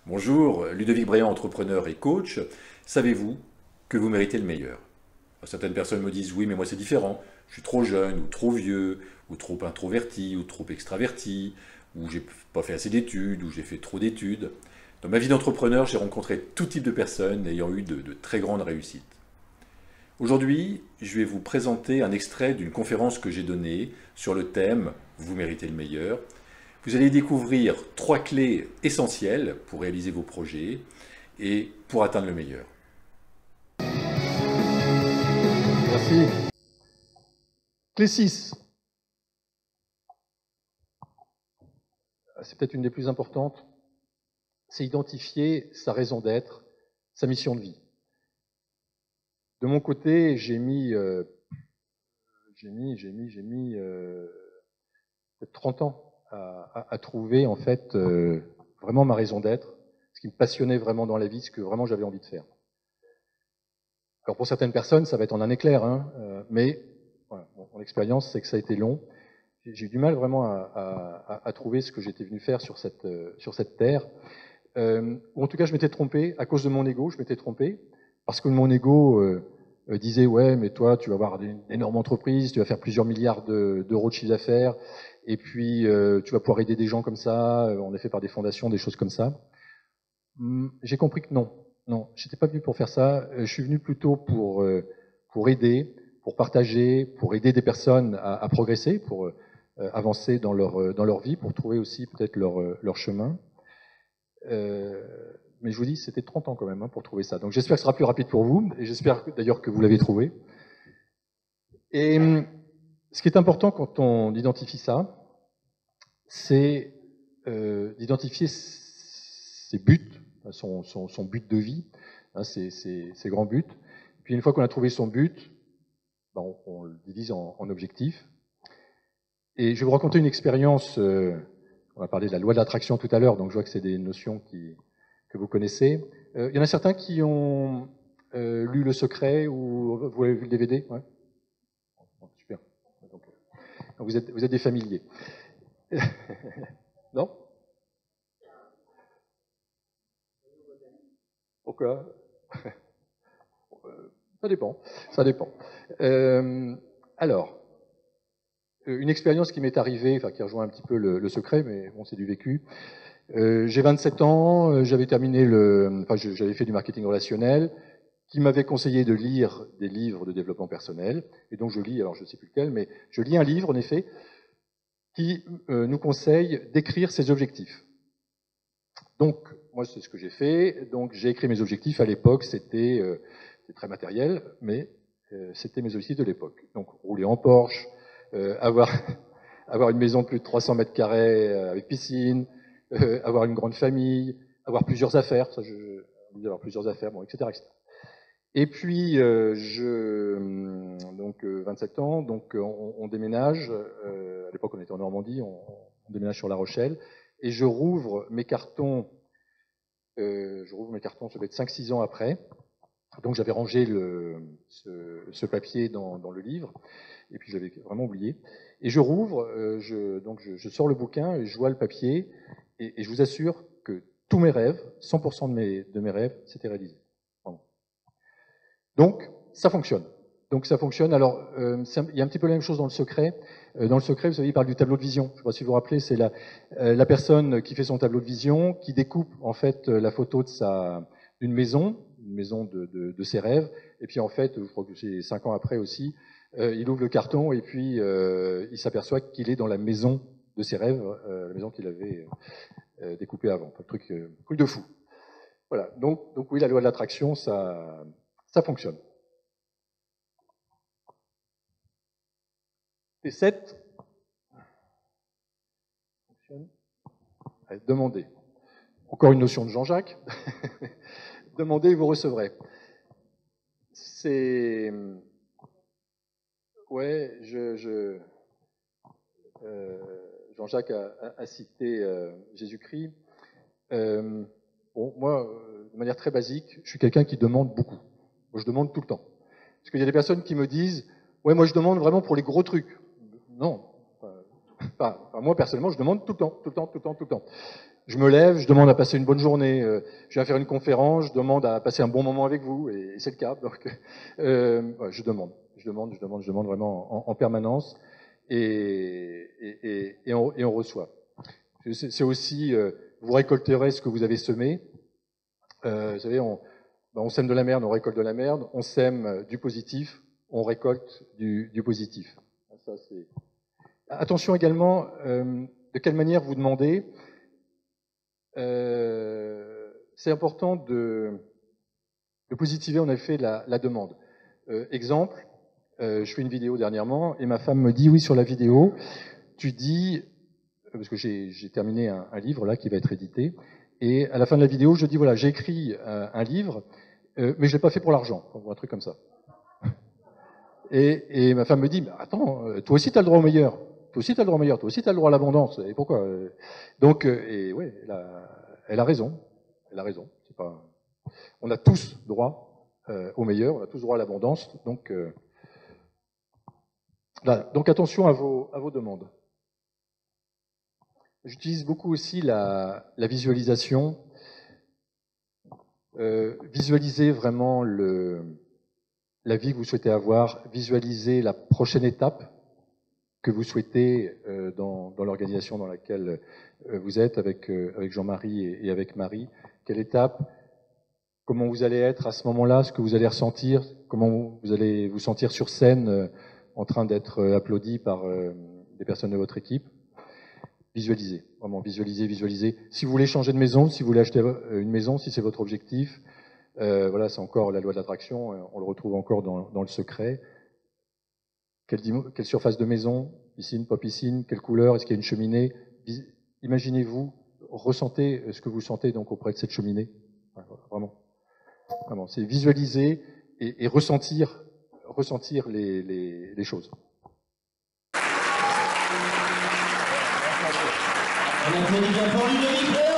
Bonjour, Ludovic Bréant, entrepreneur et coach. Savez-vous que vous méritez le meilleur? Certaines personnes me disent oui, mais moi c'est différent. Je suis trop jeune, ou trop vieux, ou trop introverti, ou trop extraverti, ou j'ai pas fait assez d'études, ou j'ai fait trop d'études. Dans ma vie d'entrepreneur, j'ai rencontré tout type de personnes ayant eu de très grandes réussites. Aujourd'hui, je vais vous présenter un extrait d'une conférence que j'ai donnée sur le thème Vous méritez le meilleur. Vous allez découvrir 3 clés essentielles pour réaliser vos projets et pour atteindre le meilleur. Merci. Clé 6, c'est peut-être une des plus importantes, c'est identifier sa raison d'être, sa mission de vie. De mon côté, j'ai mis peut-être 30 ans à trouver en fait vraiment ma raison d'être, ce qui me passionnait vraiment dans la vie, ce que vraiment j'avais envie de faire. Alors pour certaines personnes, ça va être en un éclair, hein, mais voilà, mon expérience, c'est que ça a été long. J'ai eu du mal vraiment à trouver ce que j'étais venu faire sur cette terre. Ou en tout cas, je m'étais trompé, à cause de mon ego, je m'étais trompé, parce que mon ego disait, ouais, mais toi, tu vas avoir une énorme entreprise, tu vas faire plusieurs milliards d'euros de chiffre d'affaires, et puis tu vas pouvoir aider des gens comme ça, en effet par des fondations, des choses comme ça. J'ai compris que non, j'étais pas venu pour faire ça, je suis venu plutôt pour aider, pour partager, pour aider des personnes à progresser, pour avancer dans leur vie, pour trouver aussi peut-être leur chemin. Mais je vous dis, c'était 30 ans quand même pour trouver ça. Donc j'espère que ce sera plus rapide pour vous, et j'espère d'ailleurs que vous l'avez trouvé. Et ce qui est important quand on identifie ça, c'est d'identifier ses buts, son but de vie, hein, ses grands buts. Puis une fois qu'on a trouvé son but, ben on le divise en objectifs. Et je vais vous raconter une expérience, on a parlé de la loi de l'attraction tout à l'heure, donc je vois que c'est des notions que vous connaissez. Il y en a certains qui ont lu Le Secret ou vous avez vu le DVD, ouais. Bon, super. Donc, vous êtes des familiers. Non? Pourquoi? Ça dépend. Ça dépend. Alors, une expérience qui m'est arrivée, enfin qui rejoint un petit peu le secret, mais bon, c'est du vécu. J'ai 27 ans, j'avais terminé j'avais fait du marketing relationnel, qui m'avait conseillé de lire des livres de développement personnel. Et donc je lis, alors je ne sais plus lequel, mais je lis un livre en effet qui nous conseille d'écrire ses objectifs. Donc moi c'est ce que j'ai fait. Donc j'ai écrit mes objectifs. À l'époque c'était très matériel, mais c'était mes objectifs de l'époque. Donc rouler en Porsche, avoir avoir une maison de plus de 300 mètres carrés avec piscine, avoir une grande famille, avoir plusieurs affaires, ça je avoir plusieurs affaires, bon, etc., etc. Et puis, donc 27 ans, donc on déménage, à l'époque on était en Normandie, on déménage sur La Rochelle, et je rouvre mes cartons, ça doit être 5-6 ans après, donc j'avais rangé ce papier dans le livre, et puis j'avais vraiment oublié, et je rouvre, je sors le bouquin, et je vois le papier, et je vous assure que tous mes rêves, 100% de mes rêves, s'étaient réalisés. Donc, ça fonctionne. Alors, il y a un petit peu la même chose dans le secret. Dans le secret, vous savez, il parle du tableau de vision. Je ne sais pas si vous vous rappelez, c'est la personne qui fait son tableau de vision, qui découpe en fait la photo d'une maison, une maison de ses rêves. Et puis en fait, je crois que c'est 5 ans après aussi, il ouvre le carton et puis il s'aperçoit qu'il est dans la maison de ses rêves, la maison qu'il avait découpée avant. Un truc de fou. Voilà. Donc oui, la loi de l'attraction, ça fonctionne. T7, demandez. Encore une notion de Jean-Jacques. Demandez et vous recevrez. C'est... Ouais, Jean-Jacques a cité Jésus-Christ. Bon, moi, de manière très basique, je suis quelqu'un qui demande beaucoup. Moi, je demande tout le temps. Parce qu'il y a des personnes qui me disent « Ouais, moi, je demande vraiment pour les gros trucs. » Non. Enfin, moi, personnellement, je demande tout le temps, tout le temps, tout le temps, tout le temps. Je me lève, je demande à passer une bonne journée, je viens faire une conférence, je demande à passer un bon moment avec vous, et c'est le cas. Donc, ouais, je demande vraiment en permanence, et on reçoit. C'est aussi, vous récolterez ce que vous avez semé. Vous savez, on sème de la merde, on récolte de la merde. On sème du positif, on récolte du positif. Ça, c'est... Attention également, de quelle manière vous demandez. C'est important de positiver en effet la demande. Exemple, je fais une vidéo dernièrement et ma femme me dit, oui, sur la vidéo, tu dis, parce que j'ai terminé un livre là qui va être édité, et à la fin de la vidéo, je dis, voilà, j'ai écrit un livre, mais je l'ai pas fait pour l'argent, ou un truc comme ça. Et ma femme me dit, mais attends, toi aussi tu as le droit au meilleur, toi aussi tu as le droit au meilleur, toi aussi tu as le droit à l'abondance, et pourquoi Donc, et ouais, elle a raison, elle a raison. C'est pas... On a tous droit au meilleur, on a tous droit à l'abondance, donc, voilà. Donc attention à vos demandes. J'utilise beaucoup aussi la visualisation. Visualiser vraiment la vie que vous souhaitez avoir, visualiser la prochaine étape que vous souhaitez dans l'organisation dans laquelle vous êtes avec Jean-Marie et avec Marie. Quelle étape, comment vous allez être à ce moment-là, ce que vous allez ressentir, comment vous allez vous sentir sur scène en train d'être applaudi par des personnes de votre équipe. Visualisez, vraiment visualisez. Si vous voulez changer de maison, si vous voulez acheter une maison, si c'est votre objectif, voilà, c'est encore la loi de l'attraction, on le retrouve encore dans le secret. Quelle surface de maison, piscine, pas piscine, quelle couleur, est-ce qu'il y a une cheminée? Imaginez-vous, ressentez ce que vous sentez donc auprès de cette cheminée. Vraiment, c'est visualiser et ressentir les choses. On applaudit bien pour lui, le micro.